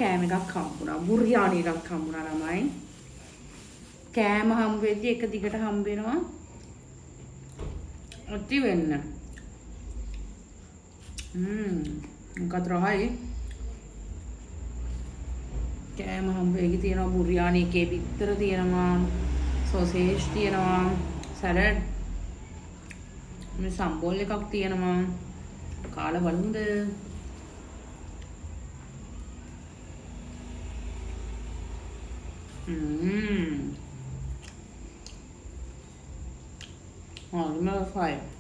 කෑම එකක් හම්බුණා. බුරියානි එකක් හම්බුණා ළමයි. කෑම හම්බ වෙද්දි එක දිගට හම්බ වෙනවා. අති වෙන්න. මොකද රහයි. කෑම හම්බ වෙකි තියෙනවා බුරියානි එකේ බිත්තර තියෙනවා. සෝසේජ් තියෙනවා. සලාඩ්. මේ සම්බෝල් එකක් තියෙනවා. කාලා බලමුද? Number 5.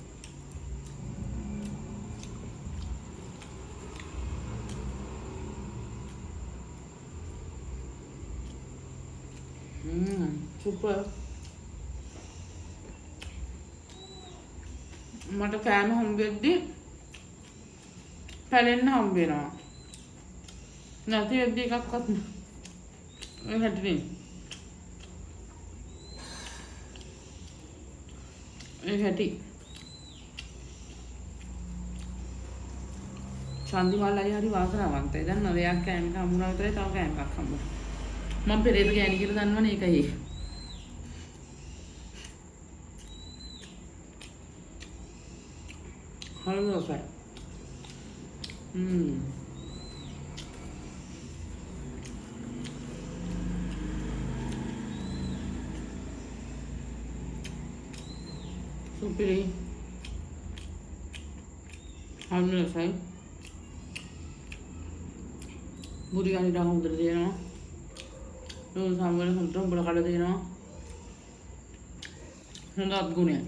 Super. මට කෑම හම්බෙද්දි පැලෙන්න හම්බ වෙනවා. නැති වෙද්දි එකක්වත් ඒ හැටිනේ. ඒ හැටි. චන්දිමාල් අයියා හරි වාසනාවන්තයි. දන්නවද? එයා කෑම එක හම්බුනා විතරයි තව කෑම එකක් හම්බුනා. මම පෙරේද ගෑණි කියලා දන්නවනේ ඒකයි. හරි රසයි. සුපිරි. හරි රසයි. බුරියානි ඩා හොඳට දෙනවා. නෝල් සම්වල හොඳට උඹලා කඩලා දෙනවා. හොඳ අත්ගුණයක්.